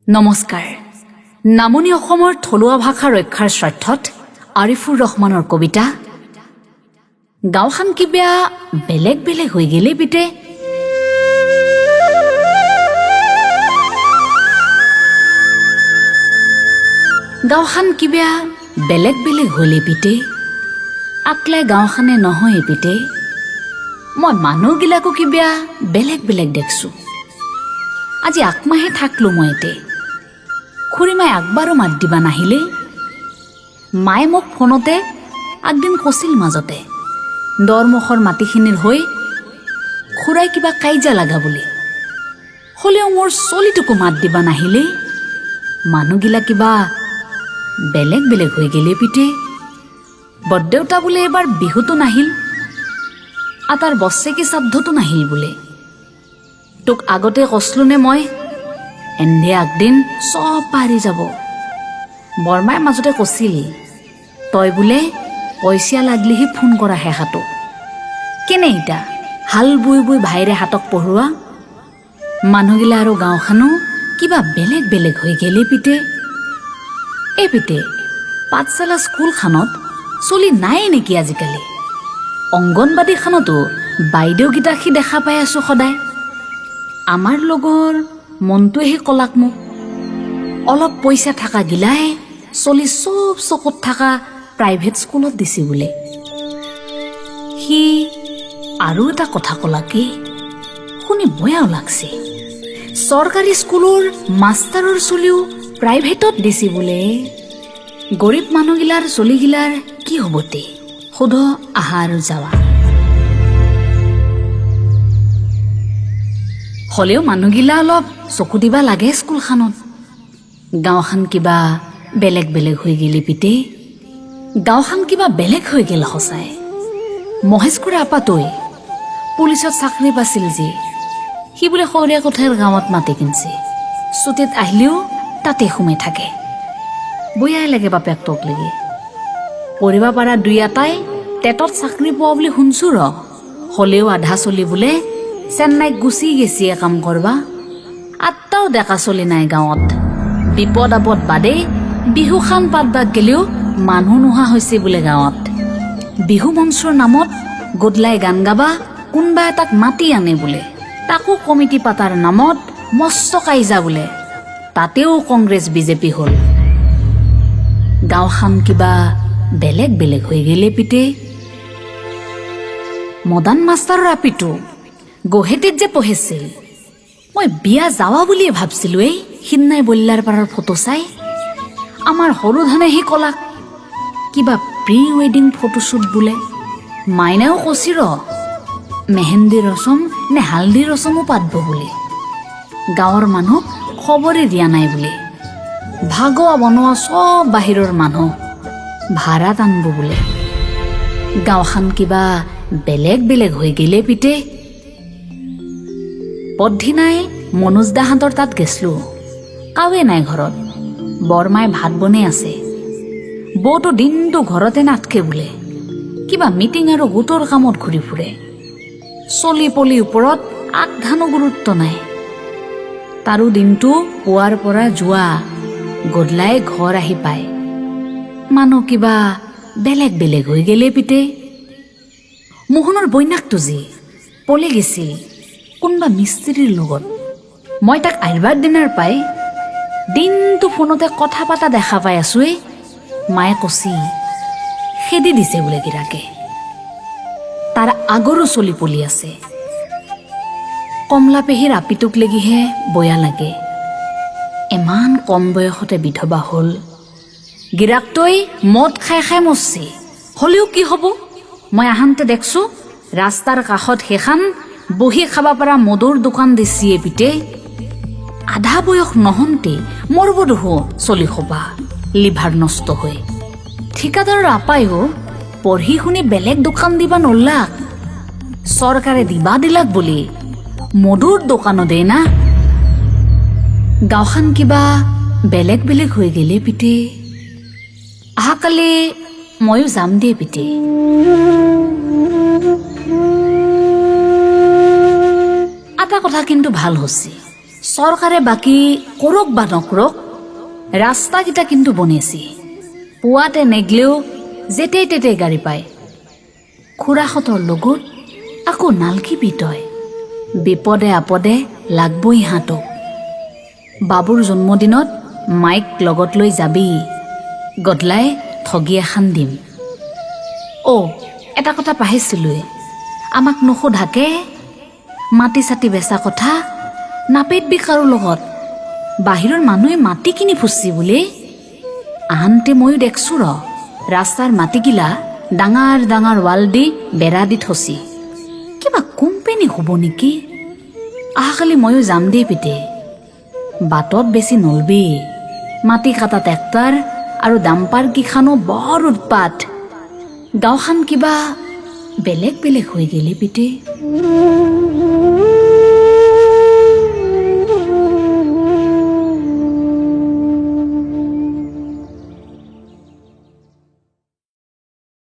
নমস্কাৰ। নামনি অসমৰ থলুৱা ভাষা ৰক্ষাৰ স্বাৰ্থত আৰিফুৰ ৰহমানৰ কবিতা গাঁওখন কিবা বেলেগ বেলেগ হৈ গেলে পিতে। গাঁওখন কিবা বেলেগ বেলেগ হলে পিতে, আকলাই গাঁওখনে নহয় পিতে। মই মানুহগিলাকো কিবা বেলেগ বেলেগ দেখছো। আজি আকমাহে থাকলো মই এতে। খুৰীমাই আকবাৰো মাত দিবা নাহিলে। মায়ে মোক ফোনতে আগদিন কৈছিল মাজতে দৰমুখৰ মাটিখিনিৰ হৈ খুৰাই কিবা কাইজা লাগা বুলি। হলেও মোৰ চলিটোকো মাত দিবা নাহিলে। মানুহগিলা কিবা বেলেগ বেলেগ হৈ গেলে পিতে। বৰদেউতা বোলে এবাৰ বিহুতো নাহিল, আটাৰ বছেকি শ্ৰাদ্ধতো নাহিল বোলে। তোক আগতে কছলো নে মই এন্ধে আগদিন চব পাৰি যাব। বৰমাই মাজতে কৈছিল তই বোলে পইচা লাগলিহি ফোন কৰা হে হাতক। কেনে ইতা হাল বুই বুই ভাইৰে হাতক পঢ়োৱা। মানুহগিলা আৰু গাঁওখানো কিবা বেলেগ বেলেগ হৈ গেলে পিতে। এই পিতে পাঠশালা স্কুলখানত চলি নাই নেকি আজিকালি? অংগনবাদীখানতো বাইদেউগীতাকহি দেখা পাই আছো সদায়। আমাৰ লগৰ মনটোৱেহি কলাক মোক অলপ পইচা থাকা গিলাই চলি চব চকুত থকা প্ৰাইভেট স্কুলত দিছে বোলে। সি আৰু এটা কথা কলাকে শুনি বয়াও লাগছে। চৰকাৰী স্কুলৰ মাষ্টাৰৰ চলিও প্ৰাইভেটত দিছে বোলে। গৰীব মানুহগিলাৰ চলিগিলাৰ কি হ'বতে সোধ আহা আৰু যাৱা। হলেও মানুহগিলা অলপ চকু দিবা লাগে স্কুলখানত। গাঁওখান কিবা বেলেগ বেলেগ হৈ গেলি পিতে। গাঁওখান কিবা বেলেগ হৈ গেল সঁচাই। মহেশ খুৰা আপাতৈ পুলিচত চাকৰি পাছিল যে সি বোলে সৰীয়া কোঠাৰ গাঁৱত মাটি কিনছে। ছুটিত আহিলেও তাতে সোমাই থাকে। বয়াই লাগে বাপেকটোক লাগে। পঢ়িব পাৰা দুই এটাই টেটত চাকৰি পোৱা বুলি শুনছো ৰ। হলেও আধা চলি বোলে চেন্নাইত গুচি গেছি কাম কৰবা। আত্তাও ডেকা চলি নাই গাঁৱত। বিপদ আপদ বাদে বিহুখান পাতবা গেলেও মানুহ নোহোৱা হৈছে বোলে গাঁৱত। বিহু মঞ্চৰ নামত গদলাই গান গাবা কোনবা এটাক মাতি আনে বোলে। তাকো কমিটি পাতাৰ নামত মস্ত কাইজা বোলে। তাতেও কংগ্ৰেছ বিজেপি হ'ল। গাঁওখান কিবা বেলেগ বেলেগ হৈ গেলে পিতে। মদান মাষ্টাৰৰ আপিটো গুৱাহাটীত যে পঢ়িছিল, মই বিয়া যাৱা বুলিয়ে ভাবছিলো। এই সিদিনাই বল্লাৰ পাৰৰ ফটো চাই আমাৰ সৰু ধানে সি কলাক কিবা প্ৰি ৱেডিং ফটোশ্বুট বোলে। মাইনাও কৈছি ৰ মেহেন্দি ৰচম নে হালদি ৰচমো পাতব বুলি। গাঁৱৰ মানুহ খবৰে দিয়া নাই বোলে। ভাগোৱা বনোৱা চব বাহিৰৰ মানুহ ভাড়াত আনব বোলে। গাঁওখান কিবা বেলেগ বেলেগ হৈ গেলে পিতে। পদ্ধিনাই মনোজ দাহঁতৰ তাত গেছলো। কাৱে নাই ঘৰত। বৰমাই ভাত বনাই আছে। বৌটো দিনটো ঘৰতে নাথকে বোলে। কিবা মিটিং আৰু গোটৰ কামত ঘূৰি ফুৰে। চলি পলি ওপৰত আগধানো গুৰুত্ব নাই। তাৰো দিনটো পুৱাৰ পৰা যোৱা গধলাই ঘৰ আহি পায়। মানুহ কিবা বেলেগ বেলেগ হৈ গেলে পিতে। মোহনৰ বৈনাকটো যে পলে গেছিল কোনবা মিস্ত্ৰীৰ লগত। মই তাক আহিবাৰ দিনাৰ পাই দিনটো ফোনতে কথা পাতা দেখা পাই আছো। মায়ে কছি খেদি দিছে বোলে গিৰাকে। তাৰ আগৰো চলি পলি আছে। কমলা পেহীৰ আপিটোক লেগিহে বয়া লাগে। ইমান কম বয়সতে বিধৱা হ'ল। গিৰাকটোই মদ খাই খাই মৰছি। হলেও কি হ'ব, মই আহান্তে দেখছো ৰাস্তাৰ কাষত সেইখান বহি খাবা পৰা মদৰ দোকান দিছিয়ে পিতে। আধা বয়স নহন্তে মৰব দেখো চলি খোপা লিভাৰ নষ্ট হৈ। ঠিকাদাৰৰ আপায়ো পঢ়ি শুনি বেলেগ দোকান দিবা নল্লাক। চৰকাৰে দিবা দিলাক বুলি মদুৰ দোকানো দে না। গাঁওখান কিবা বেলেগ বেলেগ হৈ গেলে পিতে। আহাকালি ময়ো যাম দে পিতে। এটা কথা কিন্তু ভাল হৈছে, চৰকাৰে বাকী কৰক বা নকৰক ৰাস্তাকেইটা কিন্তু বনাইছে। পুৱাতে নেগলেও যেতেই তেতেই গাড়ী পায়। খুৰাহঁতৰ লগত আকৌ নালকিবি তই, বিপদে আপদে লাগবই ইহঁতক। বাবুৰ জন্মদিনত মাইক লগত লৈ যাবি, গদলাই ঠগি এখন দিম। এটা কথা পাহৰিছিলোৱে, আমাক নুসুধাকে মাটি চাটি বেচা কথা নাপেতবি কাৰো লগত। বাহিৰৰ মানুহে মাটি কিনি ফুচছি বোলে। আনহাতে ময়ো দেখছো ৰাস্তাৰ মাটিগিলা ডাঙৰ ডাঙৰ ৱাল দি বেৰা দি থচি। কিবা কোম্পানী হ'ব নেকি? অহাকালি ময়ো যাম দেই পিতে। বাটত বেছি নলবি, মাটি কাটা ট্ৰেক্টৰ আৰু ডাম্পাৰ কিখানো বৰ উৎপাত। গাঁওখন কিবা বেলেগ বেলেগ হৈ গেলি পিতে।